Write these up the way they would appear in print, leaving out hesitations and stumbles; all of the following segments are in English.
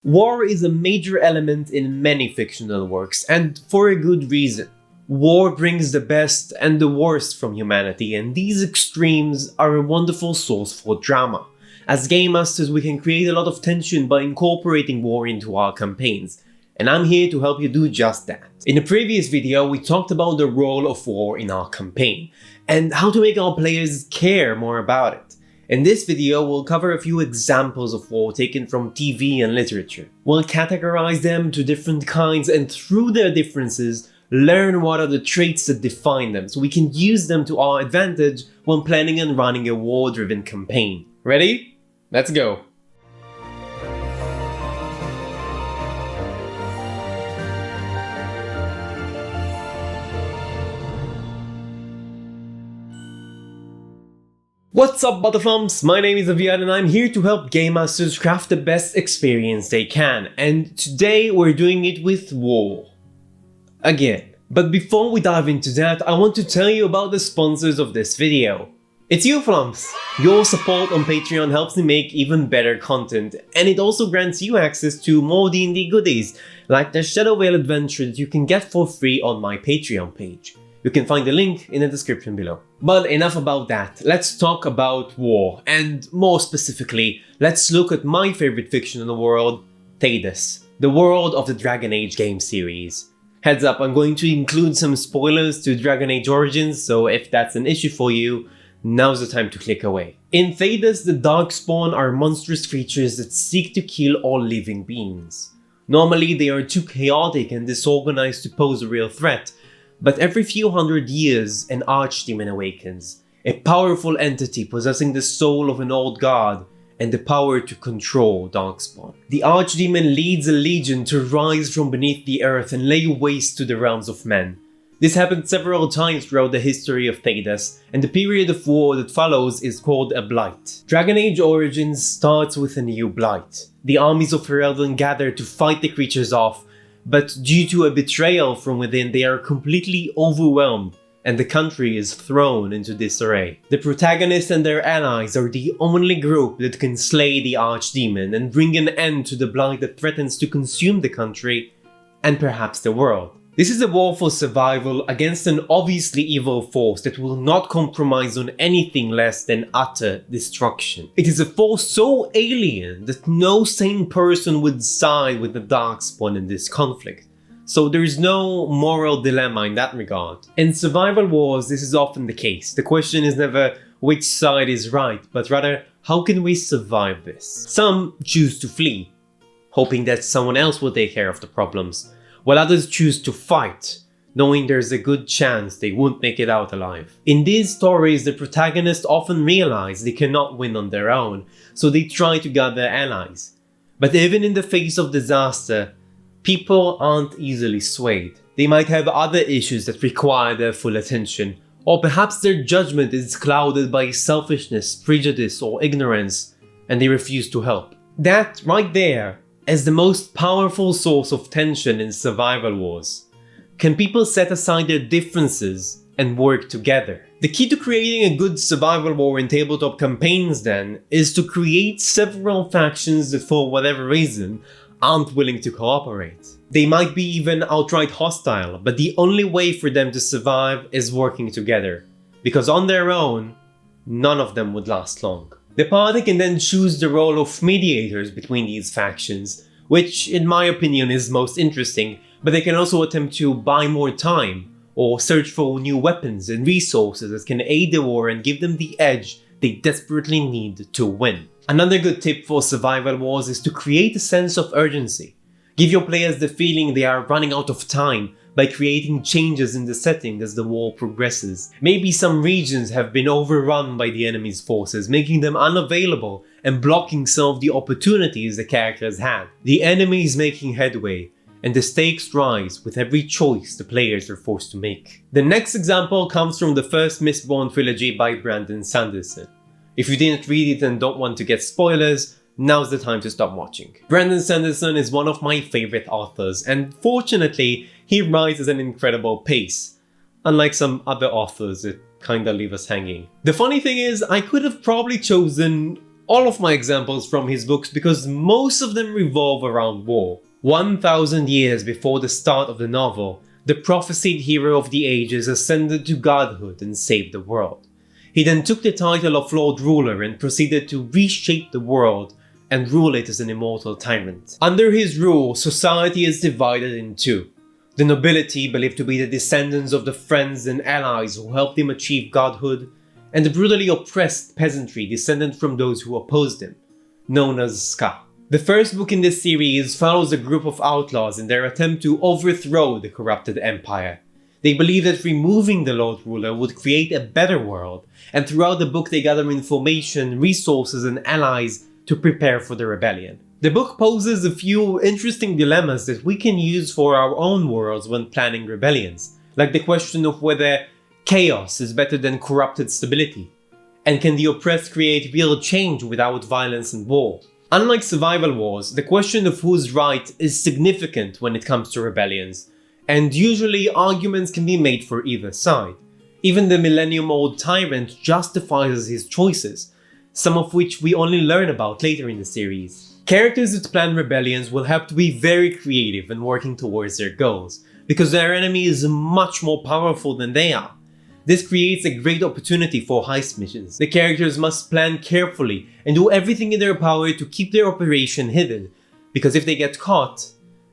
War is a major element in many fictional works, and for a good reason. War brings the best and the worst from humanity, and these extremes are a wonderful source for drama. As game masters, we can create a lot of tension by incorporating war into our campaigns, and I'm here to help you do just that. In the previous video, we talked about the role of war in our campaign, and how to make our players care more about it. In this video, we'll cover a few examples of war taken from TV and literature. We'll categorize them to different kinds, and through their differences, learn what are the traits that define them so we can use them to our advantage when planning and running a war-driven campaign. Ready? Let's go! What's up, Butterflumps? My name is Aviad and I'm here to help game masters craft the best experience they can, and today we're doing it with war. Again. But before we dive into that, I want to tell you about the sponsors of this video. It's you, Flumps! Your support on Patreon helps me make even better content, and it also grants you access to more D&D goodies, like the Shadow Veil adventure that you can get for free on my Patreon page. You can find the link in the description below. But enough about that, let's talk about war, and more specifically, let's look at my favorite fiction in the world, Thedas, the world of the Dragon Age game series. Heads up, I'm going to include some spoilers to Dragon Age Origins, so if that's an issue for you, now's the time to click away. In Thedas, the Darkspawn are monstrous creatures that seek to kill all living beings. Normally, they are too chaotic and disorganized to pose a real threat, but every few hundred years, an archdemon awakens, a powerful entity possessing the soul of an old god and the power to control Darkspawn. The archdemon leads a legion to rise from beneath the earth and lay waste to the realms of men. This happened several times throughout the history of Thedas, and the period of war that follows is called a Blight. Dragon Age Origins starts with a new Blight. The armies of Ferelden gather to fight the creatures off, but due to a betrayal from within, they are completely overwhelmed, and the country is thrown into disarray. The protagonists and their allies are the only group that can slay the archdemon and bring an end to the blight that threatens to consume the country, and perhaps the world. This is a war for survival against an obviously evil force that will not compromise on anything less than utter destruction. It is a force so alien that no sane person would side with the Darkspawn in this conflict. So there is no moral dilemma in that regard. In survival wars, this is often the case. The question is never which side is right, but rather how can we survive this? Some choose to flee, hoping that someone else will take care of the problems, while others choose to fight, knowing there's a good chance they won't make it out alive. In these stories, the protagonists often realize they cannot win on their own, so they try to gather allies. But even in the face of disaster, people aren't easily swayed. They might have other issues that require their full attention, or perhaps their judgment is clouded by selfishness, prejudice, or ignorance, and they refuse to help. That right there is the most powerful source of tension in survival wars. Can people set aside their differences and work together? The key to creating a good survival war in tabletop campaigns, then, is to create several factions that for whatever reason aren't willing to cooperate. They might be even outright hostile, but the only way for them to survive is working together, because on their own, none of them would last long. The party can then choose the role of mediators between these factions, which in my opinion is most interesting, but they can also attempt to buy more time, or search for new weapons and resources that can aid the war and give them the edge they desperately need to win. Another good tip for survival wars is to create a sense of urgency. Give your players the feeling they are running out of time by creating changes in the setting as the war progresses. Maybe some regions have been overrun by the enemy's forces, making them unavailable and blocking some of the opportunities the characters had. The enemy is making headway, and the stakes rise with every choice the players are forced to make. The next example comes from the first Mistborn trilogy by Brandon Sanderson. If you didn't read it and don't want to get spoilers, now's the time to stop watching. Brandon Sanderson is one of my favorite authors, and fortunately, he writes at an incredible pace, unlike some other authors that kinda leave us hanging. The funny thing is, I could have probably chosen all of my examples from his books because most of them revolve around war. 1,000 years before the start of the novel, the prophesied hero of the ages ascended to godhood and saved the world. He then took the title of Lord Ruler and proceeded to reshape the world and rule it as an immortal tyrant. Under his rule, society is divided in two. The nobility, believed to be the descendants of the friends and allies who helped him achieve godhood, and the brutally oppressed peasantry descended from those who opposed him, known as Ska. The first book in this series follows a group of outlaws in their attempt to overthrow the corrupted empire. They believe that removing the Lord Ruler would create a better world, and throughout the book they gather information, resources, and allies to prepare for the rebellion. The book poses a few interesting dilemmas that we can use for our own worlds when planning rebellions, like the question of whether chaos is better than corrupted stability, and can the oppressed create real change without violence and war? Unlike survival wars, the question of who's right is significant when it comes to rebellions, and usually arguments can be made for either side. Even the millennium-old tyrant justifies his choices, some of which we only learn about later in the series. Characters that plan rebellions will have to be very creative in working towards their goals, because their enemy is much more powerful than they are. This creates a great opportunity for heist missions. The characters must plan carefully and do everything in their power to keep their operation hidden, because if they get caught,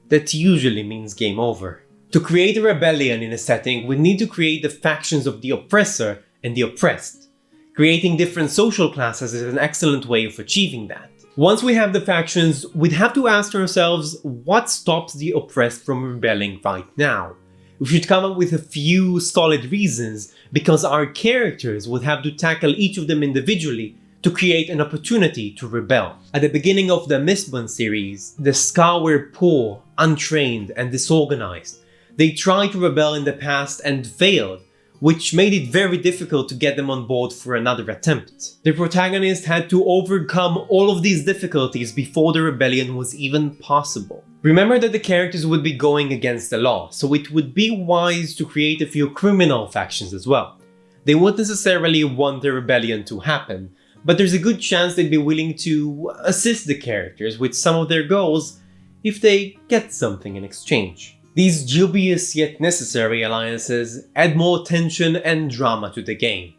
that usually means game over. To create a rebellion in a setting, we need to create the factions of the oppressor and the oppressed. Creating different social classes is an excellent way of achieving that. Once we have the factions, we'd have to ask ourselves what stops the oppressed from rebelling right now. We should come up with a few solid reasons, because our characters would have to tackle each of them individually to create an opportunity to rebel. At the beginning of the Mistborn series, the Ska were poor, untrained, and disorganized. They tried to rebel in the past and failed, which made it very difficult to get them on board for another attempt. The protagonist had to overcome all of these difficulties before the rebellion was even possible. Remember that the characters would be going against the law, so it would be wise to create a few criminal factions as well. They wouldn't necessarily want the rebellion to happen, but there's a good chance they'd be willing to assist the characters with some of their goals if they get something in exchange. These dubious yet necessary alliances add more tension and drama to the game.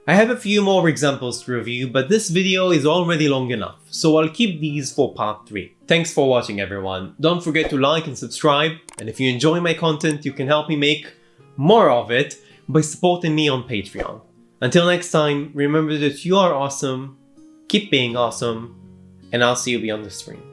I have a few more examples to review, but this video is already long enough, so I'll keep these for part 3. Thanks for watching everyone, don't forget to like and subscribe, and if you enjoy my content you can help me make more of it by supporting me on Patreon. Until next time, remember that you are awesome, keep being awesome, and I'll see you beyond the screen.